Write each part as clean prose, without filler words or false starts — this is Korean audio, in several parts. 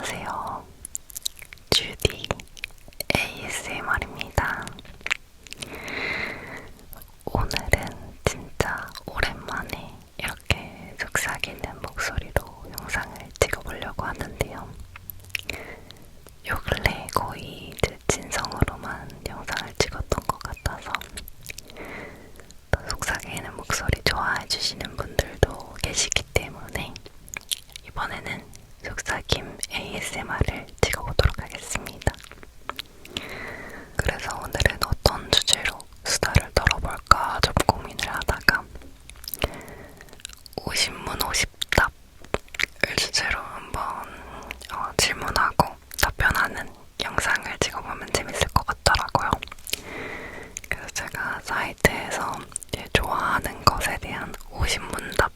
안녕하세요. 주디 ASMR입니다. 오늘은 진짜 오랜만에 이렇게 속삭이는 목소리로 영상을 찍어보려고 하는데요. 요 근래 거의 제 진성으로만 영상을 찍었던 것 같아서 또 속삭이는 목소리 좋아해주시는 분들도 계시기 때문에 이번에는 속삭임 ASMR을 찍어보도록 하겠습니다. 그래서 오늘은 어떤 주제로 수다를 떨어볼까 좀 고민을 하다가 50문 50답을 주제로 한번 질문하고 답변하는 영상을 찍어보면 재밌을 것 같더라고요. 그래서 제가 사이트에서 좋아하는 것에 대한 50문답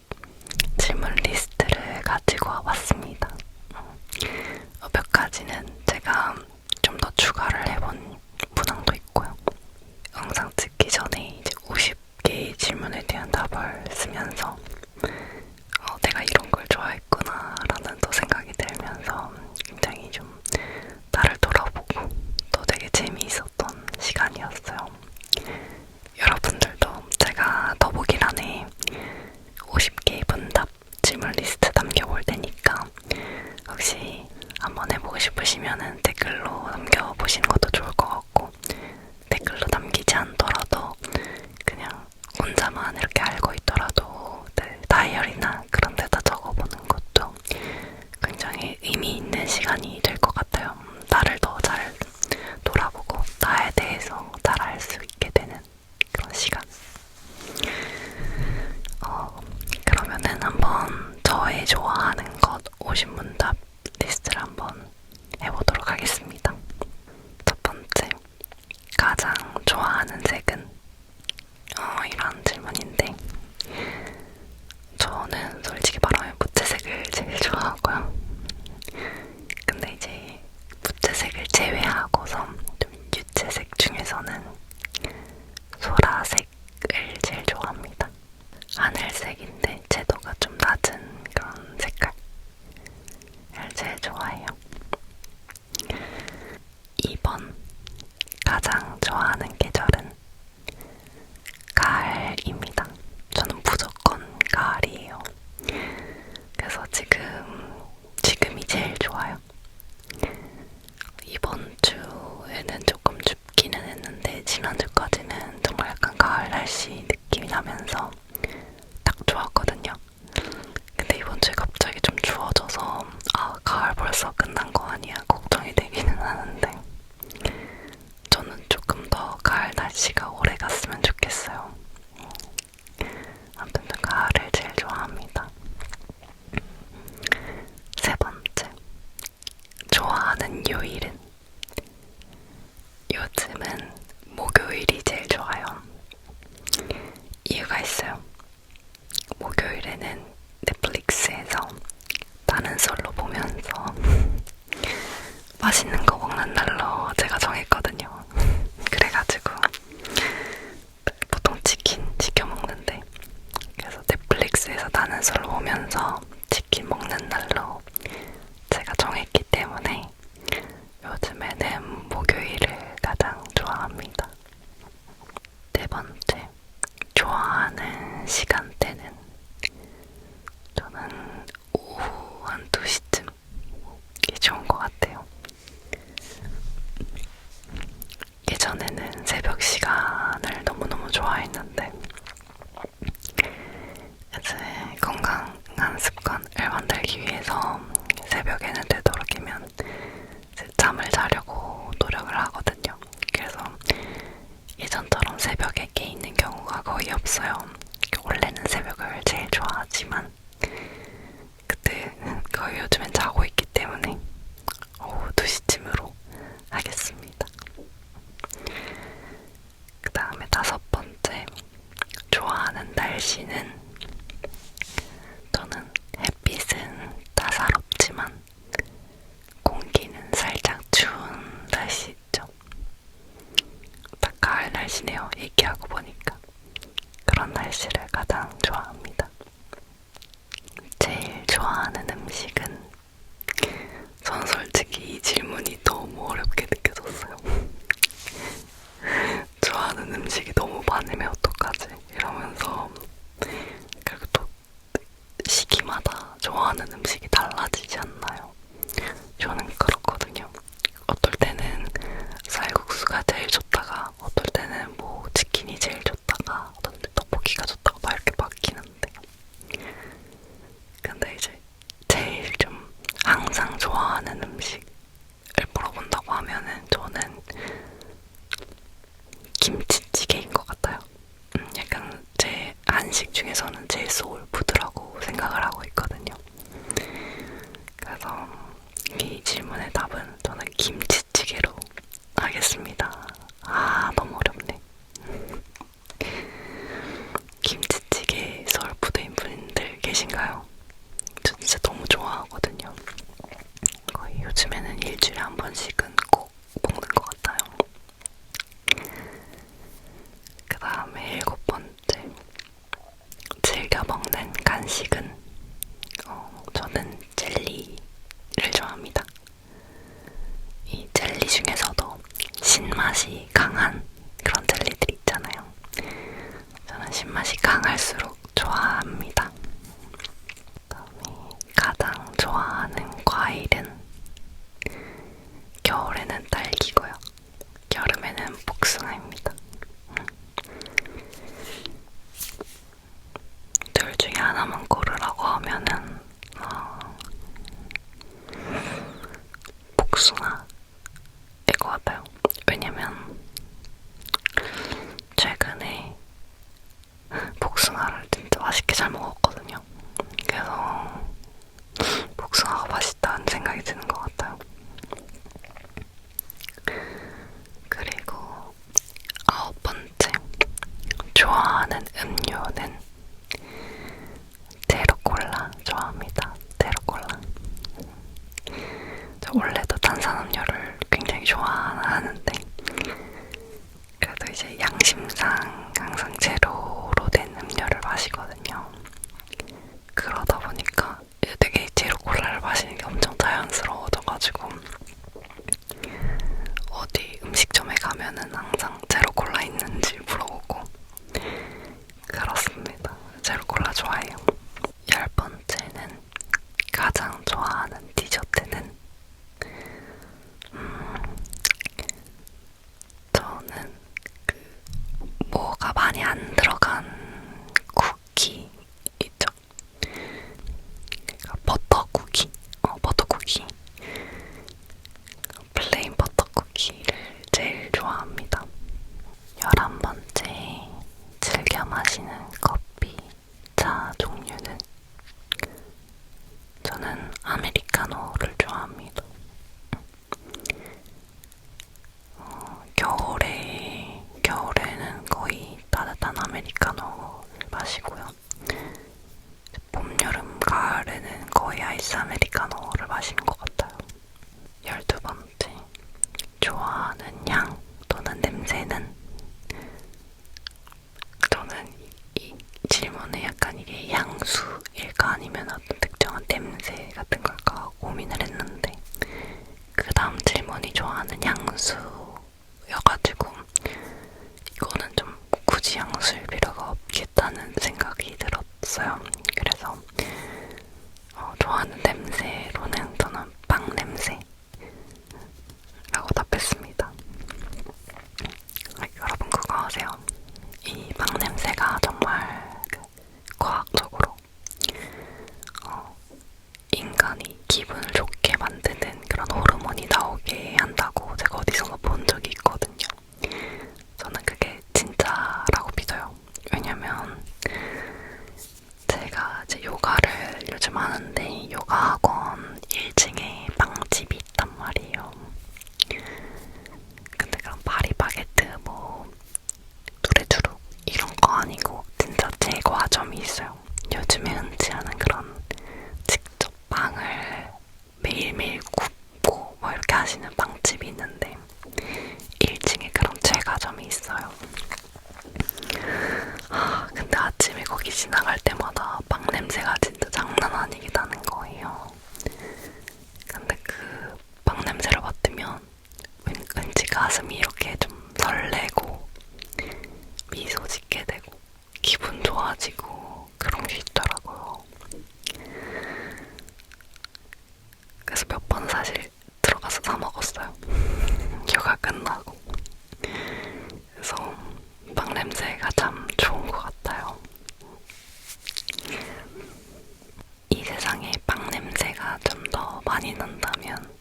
질문 리스트를 가지고 와봤습니다. 몇 가지는 제가 좀 더 추가를 해본 문항도 있고요. 영상 찍기 전에 이제 50개의 질문에 대한 답을 쓰면서 내가 이런 걸 좋아했구나 라는 또 생각이 들면서 굉장히 좀 나를 돌아보고 또 되게 재미있었던 시간이었어요. 여러분들도 제가 더보기란에 50개의 문답 질문 리스트 남겨볼 테니까 혹시 한번 해보고 싶으시면 댓글로 남겨보시는 것도 좋을 것 같고, 댓글로 남기지 않더라도 그냥 혼자만 이렇게 알고 있더라도 다이어리나 그런 데다 적어보는 것도 굉장히 의미 있는 시간이 될 것 같아요. 나를 더 잘 돌아보고 나에 대해서 잘 알 수 있게 되는 그런 시간. 그러면은 한번 저의 좋아하는 것 50문답 리스트를 한번 해보도록 하겠습니다. 첫 번째, 가장 좋아하는 색은? 이런 질문인데 저는 솔직히 말하면 무채색을 제일 좋아하고요. 근데 이제 무채색을 제외하고서 좀 유채색 중에서는 소라색을 제일 좋아합니다. 하늘색인데 채도가 좀 낮은 그런 색깔을 제일 좋아해요. 2번, 가장 좋아하는 계절은? 가을입니다. 저는 무조건 가을이에요. 그래서 지금이 제일 좋아요. 이번 주에는 조금 춥기는 했는데 지난주까지는 정말 약간 가을 날씨 느낌이 나면서 딱 좋았거든요. 근데 이번 주에 갑자기 좀 추워져서 가을 벌써 끝난 거 아니야 걱정이 되기는 하는데 저는 조금 더 가을 날씨가 오래 갔으면 좋겠어요. 아무튼 가을을 제일 좋아합니다. 세 번째, 좋아하는 요일은? 요즘은 목요일이 제일 좋아요. 이유가 있어요. 목요일에는 넷플릭스에서 나는 솔로 보면서 맛있는 거 먹는 날로 제가 정했거든요. 그래가지고 보통 치킨 시켜 먹는데, 그래서 넷플릭스에서 나는 솔로 보면서 치킨 먹는 날로 제가 정했기 때문에 요즘에는 목요일을 가장 좋아합니다. 네 번째, 좋아하는 시간대는? 저는 오후 한 2시쯤 이게 좋은 것 같아요. 예전에는 새벽 시간을 너무너무 좋아했는데 이제 건강한 습관을 만들기 위해서 새벽에는 되도록이면 잠을 자려고 노력을 하거든요. 그래서 예전처럼 새벽에 깨 있는 경우가 거의 없어요. 원래는 새벽을 제일 좋아하지만 그때 거의 요즘엔 자고 있기 때문에 오후 2시쯤으로 하겠습니다. 그 다음에 5번째, 좋아하는 날씨는? 저는 햇빛은 따사롭지만 공기는 살짝 추운 날씨 있죠. 딱 가을 날씨네요. 얘기하고 보니까 그런 날씨를 가장 좋아합니다. 제일 좋아하는 음식은? 저는 좋아하는 음식을 물어본다고 하면은 저는 김치찌개인 것 같아요. 약간 제 한식 중에서는 제 소울푸드라고 생각을 하고 있거든요. 그래서 이 질문의 답은 저는 김치찌개로 하겠습니다. 아, 너무 어렵네. 김치찌개 소울푸드인 분들 계신가요? 저 진짜 너무 좋아하거든요. 거의 요즘에는 일주일에 한 번씩은 꼭 먹는 것 같아요. 그 다음에 일곱 번째, 즐겨 먹는 간식은 저는 젤리를 좋아합니다. 이 젤리 중에서도 신맛이 강한 그런 젤리들 있잖아요. 저는 신맛이 강할수록 좋아합니다. 그다음에 가장 좋아하는 과일은 겨울에는 딸기고요. 여름에는 복숭아입니다. 둘 중에 하나만 고르라고 하면은 복숭아일 것 같아요. 왜냐면 최근에 복숭아를 진짜 맛있게 잘 먹었거든요. 그래서 복숭아가 맛있다는 생각이 드는 것 같아요. 그리고 아홉 번째, 좋아하는 음료는 제로콜라 좋아합니다. 제로콜라. 저 원래도 탄산음료를 굉장히 좋아하는데 그래도 이제 양심상 항상 제로로 된 음료를 마시거든요. 그러다 보니까 되게 제로콜라를 마시는 게 엄청 자연스러워져가지고 어디 음식점에 가면은 항상 제로콜라 있는지 물어보고 그렇습니다. 제로콜라 좋아해요. 열 번째는 가장 좋아하는 디저트는 저는 뭐가 많이 안 들어간 쿠키 있죠? 그러니까 버터 쿠키, 버터 쿠키, 플레인 버터 쿠키를 제일 좋아합니다. 11번째, 즐겨 마시는 커피, 차 종류는 저는 아메리카노를 좋아합니다. 겨울에는 거의 따뜻한 아메리카노를 마시고요. 봄, 여름, 가을에는 거의 아이스 아메리카노를 마시는 것 같아요. 12번째, 좋아하는 향 또는 냄새는 저는 이 질문에 약간 이게 향수일까 아니면 어떤 특정한 냄새 같은 걸까 고민을 했는데 그 다음 질문이 좋아하는 향수여가지고 이거는 좀 굳이 향수일 필요가 없겠다는 생각이 들었어요. 그래서 좋아하는 냄새로는 저는 빵 냄새라고 답했습니다. 여러분 그거 아세요? 이 빵 냄새가 정말 과학적으로 인간이 기분을 좋게 만드는 그런 호르몬이 나오게 한다고 제가 어디선가 본 적이 있거든요. 저는 그게 진짜라고 믿어요. 왜냐면 제가 이제 요가를 요즘 하는데 요가 학원 1층에 빵집이 있단 말이에요. 근데 그런 파리바게트 뭐 뚜레쥬르 이런 거 아니고 진짜 제과점이 있어요. 요즘에 흔치 않은 그런 직접 빵을 매일매일 굽고 뭐 이렇게 하시는 빵집이 있는데 1층에 그런 제과점이 있어요. 근데 아침에 거기 지나갈 때마다 빵 냄새가 진짜 장난 아니게 나는 거예요. 근데 그 빵 냄새를 맡으면 왠지 가슴이 이렇게 좀 설레고 미소 짓게 되고 기분 좋아지고 그런 게 있더라고요. 그래서 몇 번 사실 들어가서 사 먹었어요. 요가 끝나고. 그래서 빵 냄새가 참 좋은 것 같아요. 이 세상에 빵 냄새가 좀 더 많이 난다면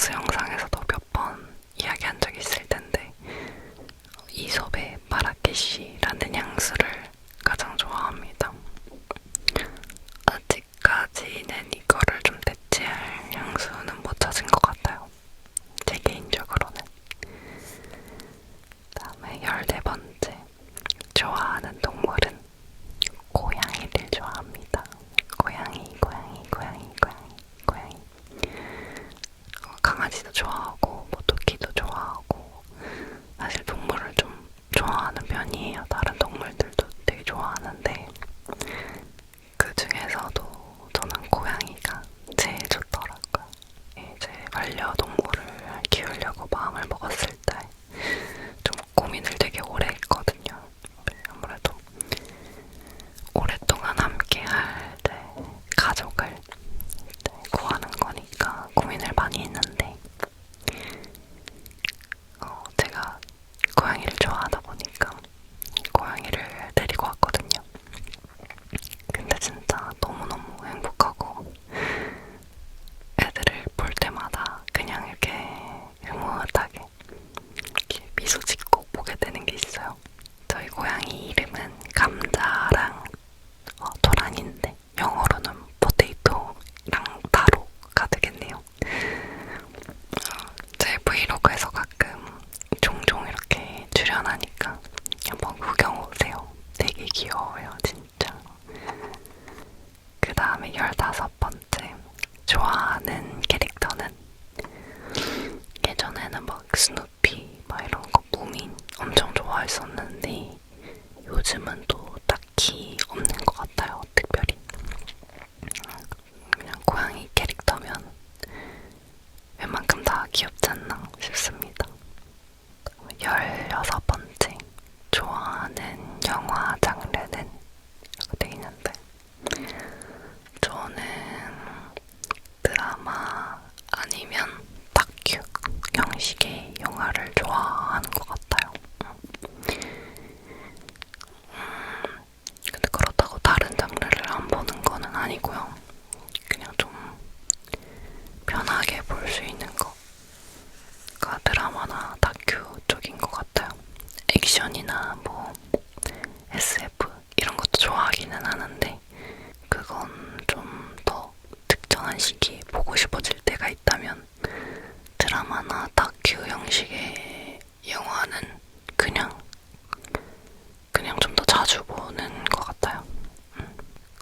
넷플릭스 영상에서도 몇 번 이야기한 적이 있을 텐데 이솝의 마라케시라는 향수를 가장 좋아합니다. 아직까지는 이거를 좀 대체할 향수는 못 찾은 것 같아요. 제 개인적으로는. 다음에 14번째. 좋아하는 동물은 고양이를 좋아합니다. 고양이. 강아지도 좋아하고, 뭐 토끼도 좋아하고, 사실 동물을 좀 좋아하는 편이에요. 다른 동물들도 되게 좋아하는데, 그 중에서도 저는 고양이가 제일 좋더라고요. 이제 반려동물을 키우려고 마음을 먹었을 때 좀 고민을 되게 오래 했거든요. 아무래도 오랫동안 함께할 가족을 구하는 거니까 고민을 많이 했는데 제가 고양이를 좋아하다 보니까 고양이를 데리고 왔거든요. 근데 진짜 너무너무 행복하고 애들을 볼 때마다 그냥 이렇게 흐뭇하게 이렇게 미소 짓고 보게 되는 게 있어요. 저희 고양이 이름은 감자랑 도란인데 영어로는 포테이토랑 타로가 되겠네요. 제 브이로그에서 가끔 종종 이렇게 출연하니까 한번 구경 오세요. 되게 귀여워요, 진짜. 그 다음에 15번째. 좋아하는 캐릭터는 예전에는 막 스누피 막 이런 거 무민 엄청 좋아했었는데 요즘은 또 딱히 없는 것 같아요. 특별히 그냥 고양이 캐릭터면 웬만큼 다 귀엽지 않나 싶습니다. 16번째. 좋아하는 영화 장르는 이렇게 돼 있는데 저는 드라마 아니면 다큐 형식의 영화를 좋아하는 것 같아요. 근데 그렇다고 다른 장르를 안 보는 거는 아니고요. 그냥 좀 편하게 볼 수 있는 거가 드라마나 다큐 쪽인 것 같아요. 액션이나 뭐 SF 이런 것도 좋아하기는 하는데 그건 좀 더 특정한 시기에 보고 싶어질 때가 있다면 드라마나 다큐 형식의 영화는 그냥 좀 더 자주 보는 것 같아요.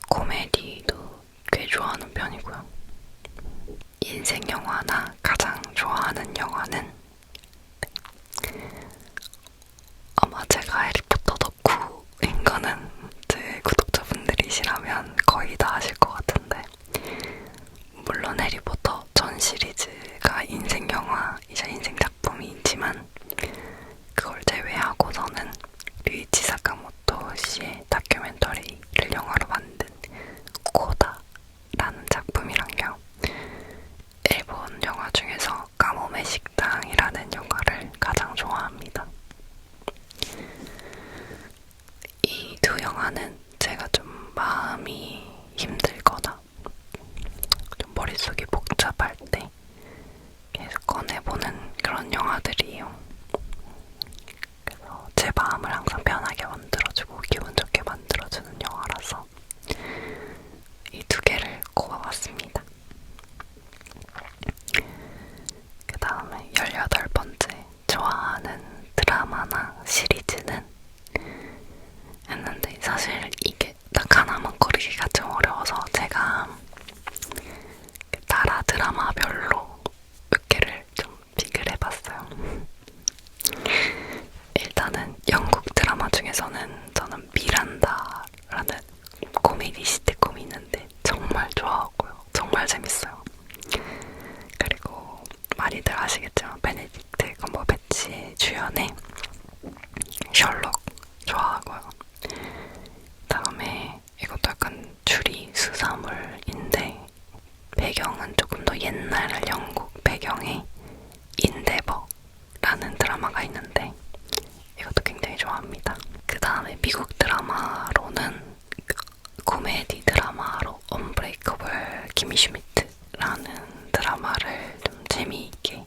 코미디도 꽤 좋아하는 편이고요. 인생 영화나 가장 좋아하는 영화는 아마 제가 해리포터 덕후인 거는 제 구독자분들이시라면 거의 다 아실 것 같은데 물론 해리포터 전 시리즈가 인생 영화이자 인생 작품이지만 그걸 제외하고서는 류이치 사카모토 씨의 다큐멘터리를 영화로 만든 코다라는 작품이랑요. 일본 영화 중에서 까모메 식당이라는 영화를 가장 좋아합니다. 이 두 영화는 제가 좀 마음이 힘들거나 좀 머릿속이 복잡할 때 계속 꺼내보는 그런 영화들이에요. 그래서 제 마음을 항상 편하게 만들어주고 기분 좋게 만들어주는 영화라서 이 두 개를 꼽아봤습니다. 그 다음에 18번째. 좋아하는 드라마나 시리즈는 했는데 사실 이게 딱 하나만 고르기가 좀 어려워서 제가 나라 드라마별로 몇 개를 좀 픽을 해봤어요. 일단은 영국 드라마 중에서는 저는 미란다라는 코미디 시트콤이 있는데 정말 좋아하고요. 정말 재밌어요. 그리고 많이들 아시겠지만 베네딕트 컴버배치의 주연의 셜록 좋아하고요. 다음에 이것도 약간 추리 수사물인데 배경은 조금 더 옛날 영국 배경의 인데버라는 드라마가 있는데 이것도 굉장히 좋아합니다. 그 다음에 미국 드라마로는 코미디 드라마로 언브레이커블 키미 슈미트라는 드라마를 좀 재미있게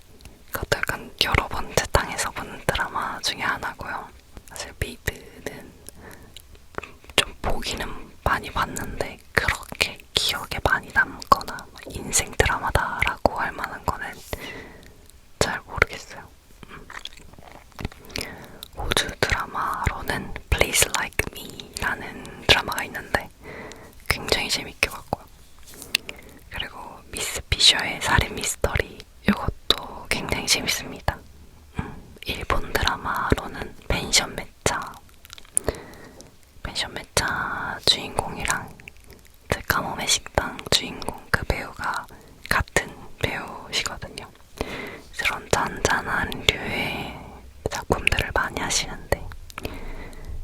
중에 하나고요. 사실 미드는 좀 보기는 많이 봤는데 그렇게 기억에 많이 남거나 인생 드라마다라고 할 만한 거는 잘 모르겠어요. 호주 드라마로는 Please Like Me라는 드라마가 있는데 굉장히 재밌게 봤고요. 그리고 미스 피셔의 살인 미스터리 이것도 굉장히 재밌습니다. 일본 드라마로는 펜션 매차 주인공이랑 그 까모메 식당 주인공 그 배우가 같은 배우시거든요. 그런 잔잔한 류의 작품들을 많이 하시는데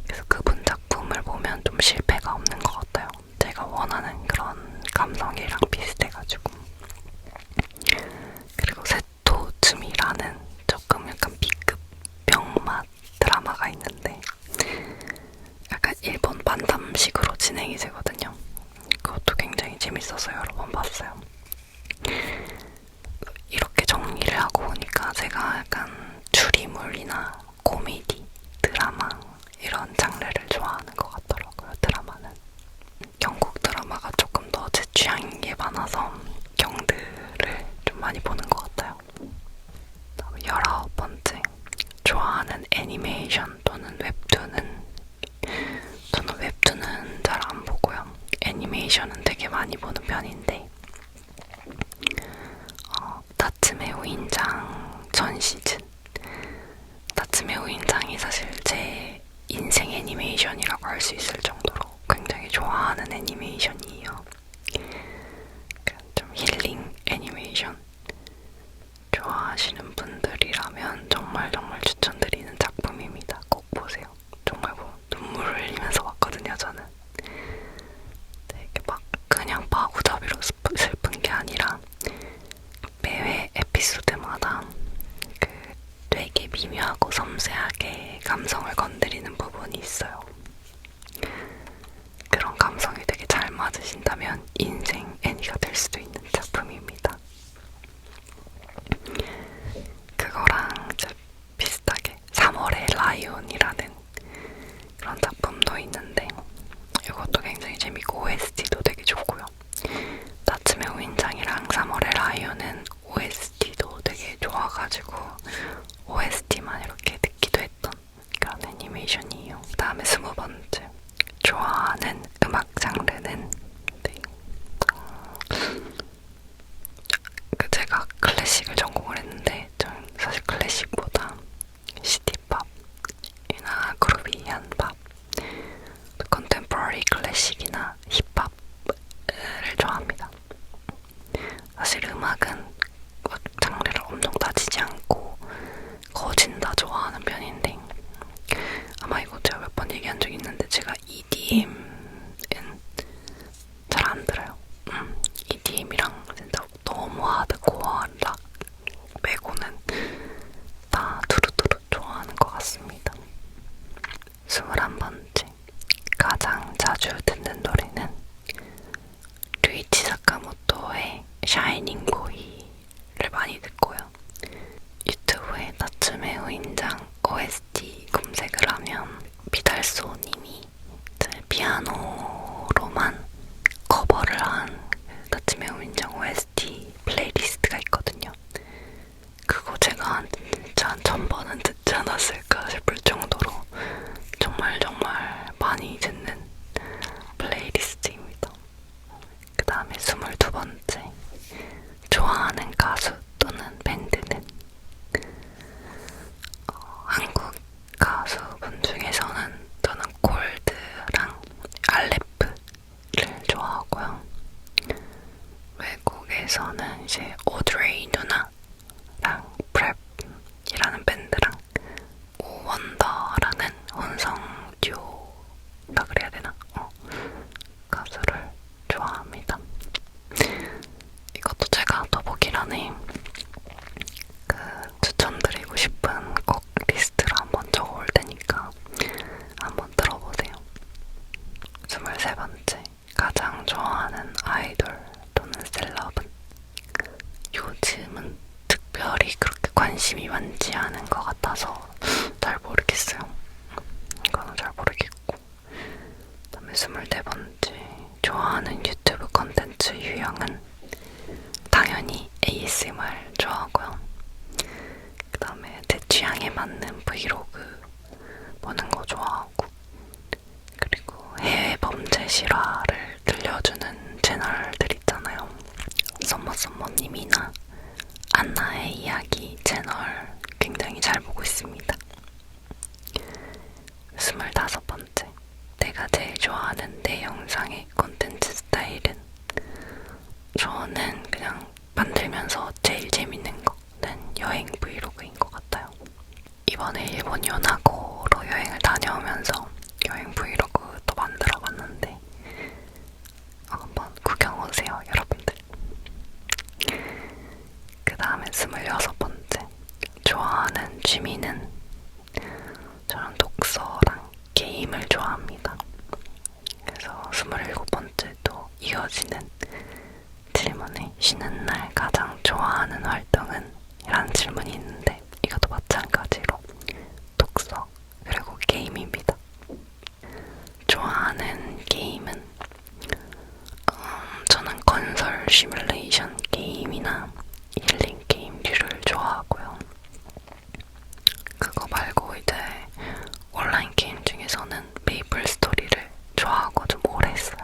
그래서 그분 작품을 보면 좀 실패가 없는 것 같아요. 제가 원하는 그런 감성이랑 비슷해가지고. 그리고 세토츠미라는 조금 약간 B급 병맛 드라마가 있는데 약간 일본 반담식으로 진행이 되거든요. 그것도 굉장히 재밌어서 여러 번 봤어요. 이렇게 정리를 하고 보니까 제가 약간 추리물이나 코미디, 드라마 이런 장르를 좋아하는 것 같더라고요. 드라마는 영국 드라마가 조금 더 제 취향인 게 많아서 영드를 좀 많이 보는 것 같아요. 19번째, 좋아하는 애니메이션 또는 웹툰은 저는 웹툰은 잘 안 보고요. 애니메이션은 되게 많이 보는 편인데 나츠메 우인장 전 시즌 나츠메 우인장이 사실 제 인생 애니메이션이라고 할 수 있을 정도로 굉장히 좋아하는 애니메이션이에요. 좀 힐링 애니메이션 좋아하시는 분들이라면 정말 추천드리는 작품입니다. 꼭 보세요. 정말 눈물을 흘리면서 봤거든요, 저는. 되게 막 그냥 마구잡이로 슬픈 게 아니라 매회 에피소드마다 그 되게 미묘하고 섬세하게 감성을 건드리는 부분이 있어요. 그런 감성이 되게 잘 맞으신다면 인생 애니가 될 수도 있는 작품입니다. 그거랑 비슷하게 3월의 라이온이라는 그런 작품도 있는데 이것도 굉장히 재밌고 OST도 되게 좋고요. 나츠메 우인장이랑 3월의 라이온은 OST도 되게 좋아가지고 OST만 이렇게 듣기도 했던 그런 애니메이션이에요. 그 다음에 20번째, 좋아하는 음악 장르는 제가 클래식을 전공을 했는데 전 사실 클래식보다 시티팝이나 그루비한 팝, 컨템포러리 클래식이나 힙합을 좋아합니다. 사실 음악은 장르를 엄청 따지지 않고 거진 다 좋아하는 편인데 아마 이거 제가 몇 번 얘기한 적 있는데 제가 EDM은 잘 안 들어요. EDM이랑 진짜 너무 하드코어 락 빼고는 다 두루두루 좋아하는 것 같습니다. 21번째, 가장 자주 듣는 노래는 류이치 사카모토의 샤이닝 보이를 많이 듣고요. 유튜브에 나츠메 우인장 OST 검색을 하면 비달소님이 피아노로만 커버를 한 나츠메 우인장 OST 플레이리스트가 있거든요. 그거 제가 진짜 한 1000번은 듣지 않았을까 싶을 정도로 정말 많이 듣는 플레이리스트입니다. 그 다음에 22번째, 좋아하는 가수 또는 밴드는 한국 가수분 중에서는 저는 골드랑 알레프를 좋아하고요. 외국에서는 이제 오드레이 누나랑 프랩이라는 밴드랑 오원더라는 혼성 듀오라 그래야 되나? 가수를 좋아합니다. 이것도 제가 더보기란에 추천드리고 싶은 곡 리스트로 한번 적어올 테니까 한번 들어보세요. 23번째, 가장 좋아하는 아이돌 또는 셀럽은 요즘은 특별히 그렇게 관심이 많지 않은 것 같아서 잘 모르겠어요. 이거는 잘 모르겠고. 그다음에 24번째, 좋아하는 유튜브 컨텐츠 유형은 당연히 ASMR 좋아하고요. 그 다음에 제 취향에 맞는 브이로그 보는 거 좋아하고, 그리고 해외 범죄 실화를 들려주는 채널들 있잖아요. 썸머썸머님이나 안나의 이야기 채널 굉장히 잘 보고 있습니다. 25번째, 내가 제일 좋아하는 내 영상의 콘텐츠 스타일은, 저는 그냥 만들면서 제일 재밌는 거는 여행 브이로그인 것 같아요. 이번에 일본 요나고로 여행을 다녀오면서 여행 브이로그 또 만들어봤는데 한번 구경 오세요, 여러분들. 그 다음에 26번째, 좋아하는 취미는, 저는 독서랑 게임을 좋아합니다. 그래서 27번째도 이어지는 질문에, 쉬는 날 가장 좋아하는 활동은? 이라는 질문이 있는데 이것도 마찬가지로 독서 그리고 게임입니다. 좋아하는 게임은 저는 건설 시뮬레이션 게임이나 힐링 게임류를 좋아하고요. 그거 말고 이제 온라인 게임 중에서는 메이플 스토리를 좋아하고 좀 오래 했어요.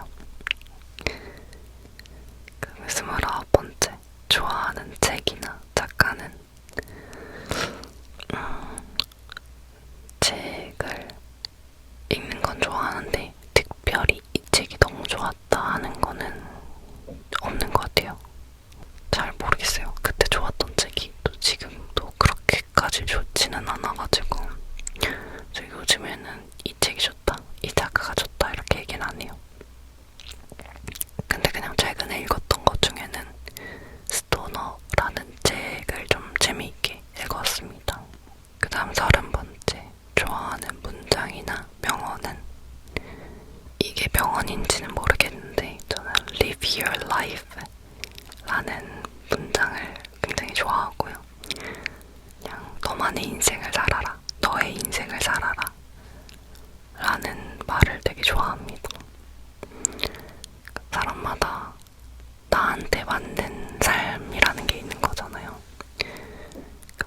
29번째, 좋아하는 책이나 작가는, 책을 읽는 건 좋아하는데 특별히 이 책이 너무 좋았다 하는 거는 없는 것 같아요. 잘 모르겠어요. 그때 좋았던 책이 또 지금도 그렇게까지 좋지는 않아가지고, 저 요즘에는 이 책이 좋다, 이 작가가 좋다 이렇게 얘기는 안 해요. 근데 그냥 최근에 읽었던 것 중에는 스토너라는 책을 좀 재미있게 읽었습니다. 그 다음 30번째, 좋아하는 문장이나 명언은, 이게 명언인지는 모르겠는데 저는 Live your life 라는 문장을 굉장히 좋아하고요. 그냥 너만의 인생을 살아라, 너의 인생을 살아라 라는 말을 되게 좋아합니다. 사람마다 나한테 맞는 삶이라는 게 있는 거잖아요.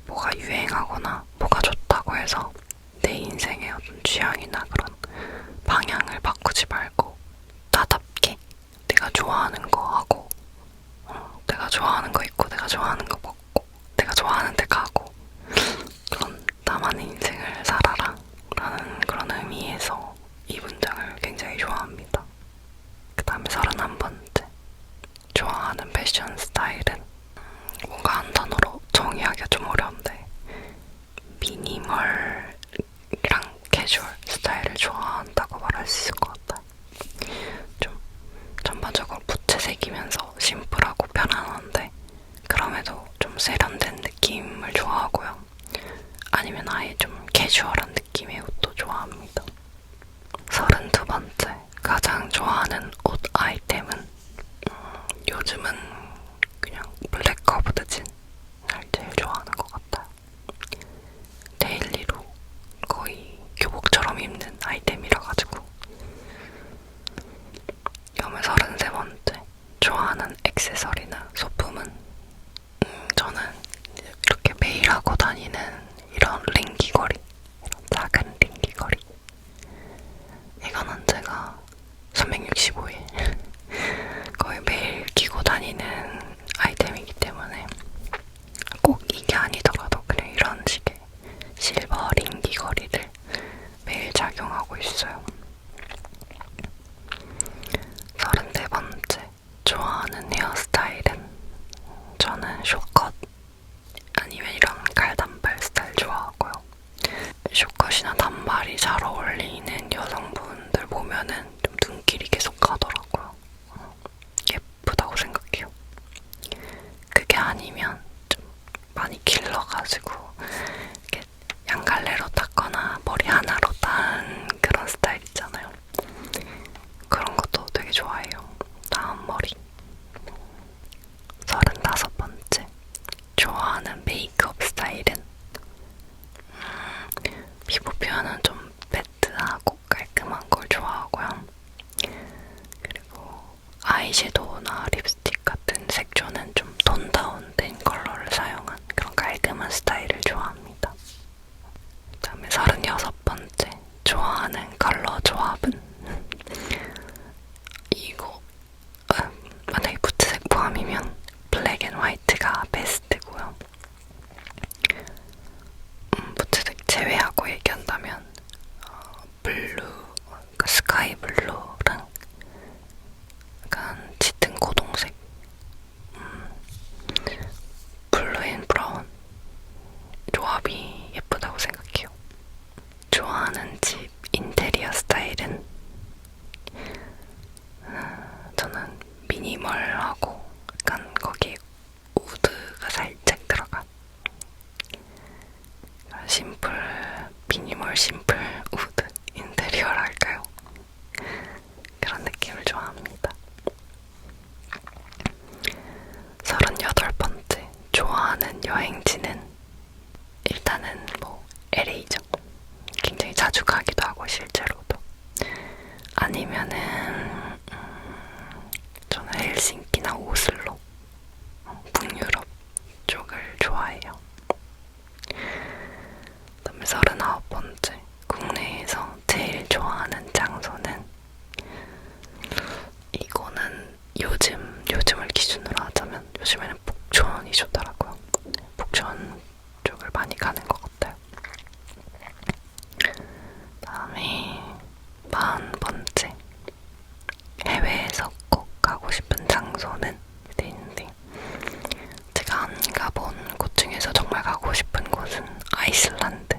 뭐가 유행하거나 뭐가 좋다고 해서 내 인생의 어떤 취향이나 그런 방향을 바꾸지 말고 나답게 내가 좋아하는 거 하고, 내가 좋아하는 거 입고 내가 좋아하는 거 먹고 내가 좋아하는 데 가고, 그런 나만의 인생을 살아라 라는 그런 의미에서 이 문장을 굉장히 좋아합니다. 그 다음에 31번째, 좋아하는 패션 스타일은, 뭔가 한 단어로 정의하기가 좀 어려운데 미니멀이랑 캐주얼 스타일을 좋아한다고 말할 수 있을 것 같아요. 좀 전반적으로 무채색이면서 심플하고 편안한데 그럼에도 좀 세련된 느낌을 좋아하고요. 아니면 아예 좀 캐주얼한 느낌의 옷도 좋아합니다. 32번째, 가장 좋아하는 옷 아이템은, 요즘은 그냥 블랙 커브드 진을 제일 좋아하는 것 같아요. 데일리로 거의 교복처럼 입는 아이템이라 가지고. 그다음에 33번째, 좋아하는 액세서리나 소품은, 저는 이렇게 매일 하고 다니는 이런 링 귀걸이, 이런 작은 링 귀걸이, 이거는 제가 365일 거의 매일 끼고 다니는 아이템이기 때문에 꼭 이게 아니더라도 그냥 이런 식의 실버 링 귀걸이를 매일 착용하고 있어요. 34번째, 좋아하는 헤어스타일은, 저는 숏컷 아니면 이런 갈단발 스타일 좋아하고요. 숏컷이나 단발이 잘 어울리는 여성분들 보면은 좀 눈길이 계속 가더라고요. 예쁘다고 생각해요. 그게 아니면 좀 많이 길러가지고 이렇게 양갈래로 닦거나 머리 하나로 딴 그런 스타일 있잖아요. 그런 것도 되게 좋아해요. 다음 머리. 35번째, 좋아하는 메이크업 스타일은, 스타일을 좋아합니다. 그다음에 36번째 좋아하는 컬러 조합은 이거 만약에 부츠색 포함이면 블랙 앤 화이트가 베스트고요. 부츠색 제외하고 얘기한다면 블루, 그 스카이 블루랑 약간 짙은 고동색, 블루 앤 브라운 조합이 예쁘다고 생각해요. 좋아하는 집 인테리어 스타일은 저는 미니멀하고 약간 거기에 우드가 살짝 들어간 심플, 미니멀 심플 우드 인테리어랄까요? 그런 느낌을 좋아합니다. 38번째 좋아하는 여행지는 일단은 LA죠. 굉장히 자주 가기도 하고 실제로도. 아니면은 저는 헬싱키나 오슬로, 북유럽 쪽을 좋아해요. 그다음에 39번째 국내에서 제일 좋아하는 장소는 이거는 요즘을 기준으로 하자면 요즘에는 북촌이 좋더라고요. 북촌 쪽을 많이 가는 것 같아요. 그다음에 40번째 해외에서 꼭 가고 싶은 장소는 있는데 제가 안 가본 곳 중에서 정말 가고 싶은 곳은 아이슬란드.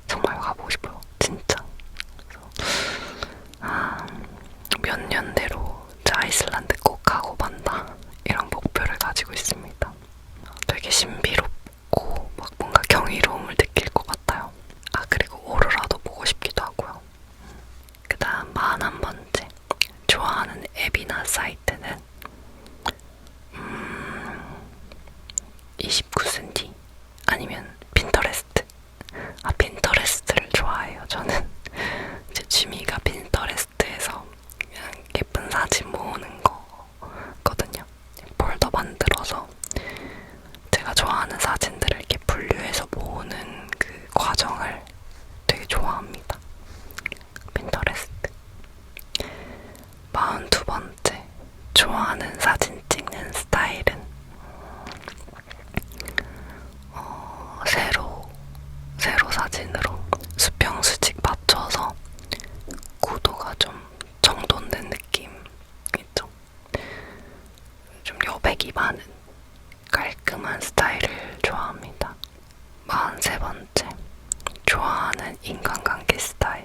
정말 가보고 싶어요. 진짜. 몇 년대로 아이슬란드 꼭 가고 만다 이런 목표를 가지고 있습니다. 되게 신비롭고 막 뭔가 경이로움을 느낄 것 같아요. 그리고 오로라도 보고 싶기도 하고요. 그 다음 41번째 좋아하는 앱이나 사이트는 29cm 아니면 핀터레스트. 핀터레스트를 좋아해요. 저는 제 취미가 핀터레스트에서 그냥 예쁜 사진 모으는 거거든요. 폴더 만들어서 제가 좋아하는 사진들을 이렇게 분류해서 모으는 그 과정을 되게 좋아합니다. 핀터레스트. 42번째 좋아하는 사진 찍는 스타일은 세로 사진으로 수평수직 맞춰서 구도가 좀 정돈된 느낌 있죠? 좀 여백이 많은 깔끔한 스타일을 좋아합니다. 43번째 좋아하는 인간관계 스타일.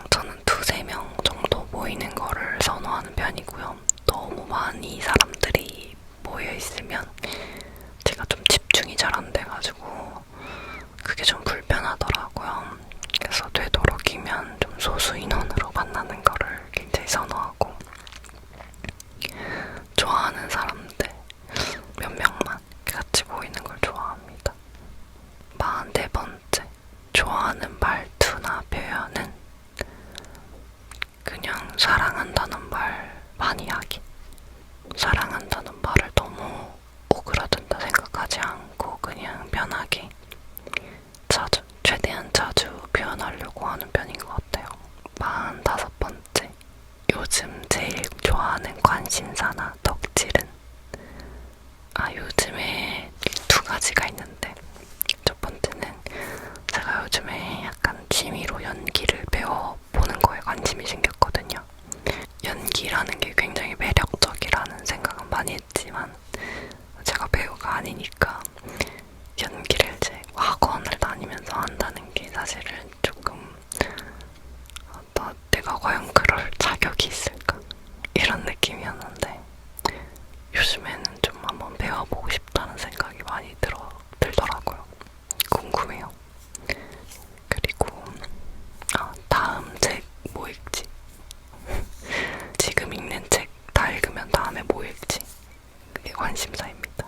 저는 2~3명 정도 모이는 거를 선호하는 편이고요. 너무 많이 사람들이 모여있으면 제가 좀 집중이 잘 안 돼가지고 그게 좀 불편하더라고요. 그래서 되도록이면 좀 소수 인원으로 만나는 거를 굉장히 선호하고 좋아하는 사람들 몇 명만 같이 모이는 걸 좋아합니다. 44번째 좋아하는 말투나 표현은 그냥 사랑한다는 말 많이 하기. 사랑한다는 말을 너무 오그라든다 생각하지 않고 그냥 편하게 자주, 최대한 자주 표현하려고 하는 편인 것 같아요. 45번째 요즘 제일 좋아하는 관심사나 덕질은 요즘에 2가지가 있는데 첫 번째는 제가 요즘에 약간 취미로 연기를 배워보는 거에 관심이 생겼거든요. 연기라는 게 굉장히 매력적이라는 생각은 많이 했지만 제가 배우가 아니니까 연기를 이제 학원을 다니면서 한다는 게 사실은 조금 내가 과연 그럴 자격이 있을까? 이런 느낌이었는데 요즘에는 좀 한번 배워보고 싶다는 생각이 많이 들더라고요. 궁금해요. 그리고 다음 책 뭐 읽지? 지금 읽는 책 다 읽으면 다음에 뭐 읽지? 그게 관심사입니다.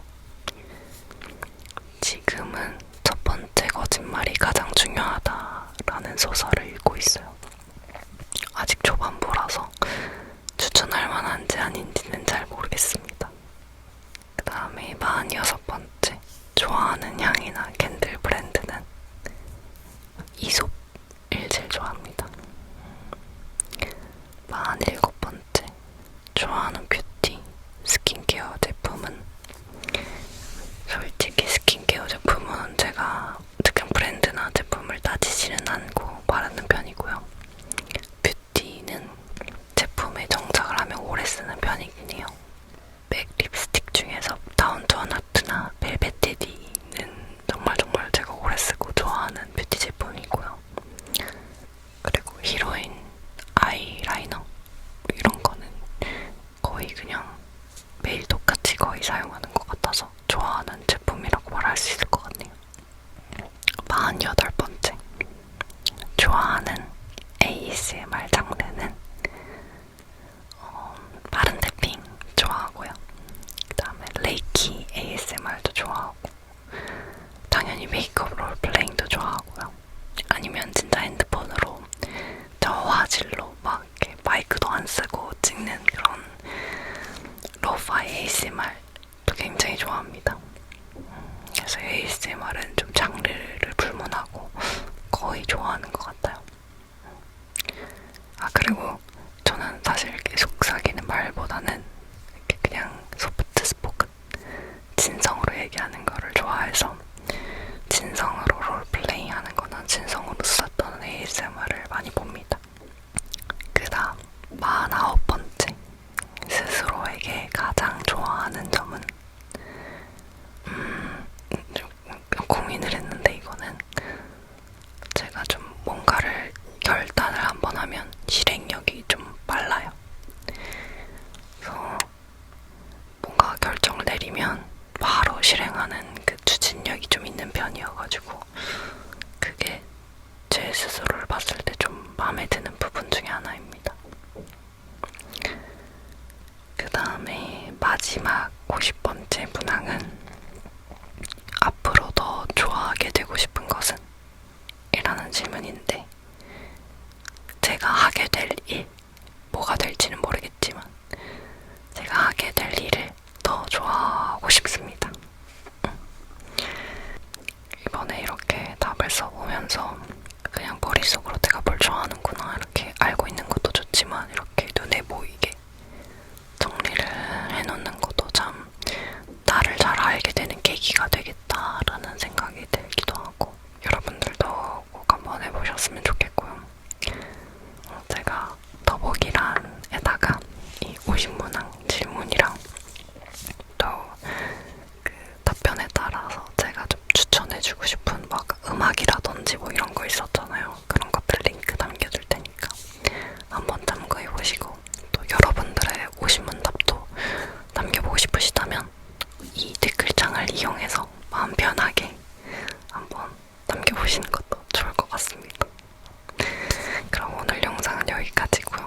좋아하는 향이나 캔들 브랜드는 이솝을 제일 좋아합니다. 47번째, 좋아하는 뷰티, 스킨케어 제품은 솔직히 스킨케어 제품은 제가 특정 브랜드나 제품을 따지지는 않고 바르는 편이고요. 뷰티는 제품에 정착을 하면 오래 쓰는 편이긴 해요. 맥 립스틱 중에서 다운 투 아트나 벨벳 테디는 정말 제가 오래 쓰고 좋아하는 뷰티 제품이고요. 그리고 히로인 아이라이너 이런 거는 거의 그냥 매일 똑같이 거의 사용하는 것 같아서 좋아하는 제품이라고 말할 수 있을 것 같네요. 48번째, 좋아하는 ASMR 장르는 빠른 탭핑 좋아하고요. 그 다음에 레이키 ASMR도 좋아하고, 당연히 메이크업 롤플레잉도 좋아하고요. 아니면 진짜 핸드폰으로 저화질로 막 이렇게 마이크도 안 쓰고 찍는 그런 로파이 ASMR도 굉장히 좋아합니다. 그래서 ASMR은 좀 장르를 불문하고 거의 좋아하는 것 같아요. 그리고 저는 사실 이렇게 속삭이는 말보다는 이렇게 그냥 소프트 스포큰 진성으로 얘기하는 거를 좋아해서 진성으로 롤플레잉 하는 거나 진성으로 수다 떠는 ASMR을 많이 봅니다. 그 다음 49번째, 스스로에게 가장 좋아하는 점은 좀 고민을 했는데 이거는 제가 좀 뭔가를 결단을 한번 하면 실행력이 좀 빨라요. 그래서 뭔가 결정을 내리면 바로 실행하는 그 추진력이 좀 있는 편이어가지고 그게 제 스스로를 봤을 때 좀 마음에 드는 부분 중에 하나입니다. 그 다음에 마지막 50번째 문항은 앞으로 더 좋아하게 되고 싶은 것은? 이라는 질문인데, 제가 하게 될 일, 뭐가 될지는 모르겠지만 제가 하게 될 일을 더 좋아하고 싶습니다. 이번에 이렇게 답을 써보면서 그냥 머릿속으로 내가 뭘 좋아하는구나 이렇게 알고 있는 것도 좋지만 이렇게 눈에 보이게 정리를 해놓는 것도 참 나를 잘 알게 되는 계기가 되겠다라는 생각이 들기도 하고, 여러분들도 꼭 한번 해보셨으면 좋겠고요. 제가 더보기란에다가 이 50문항 질문이랑 또 그 답변에 따라서 제가 좀 추천해주고 싶은 막 음악이라든지 뭐 이런 거 있었잖아요. 그런 것들 링크 남겨둘 테니까 한번 참고해보시고, 또 여러분들의 50문답도 남겨보고 싶으시다면 이 댓글창을 이용해서 마음 편하게 한번 남겨보시는 것도 좋을 것 같습니다. 그럼 오늘 영상은 여기까지고요.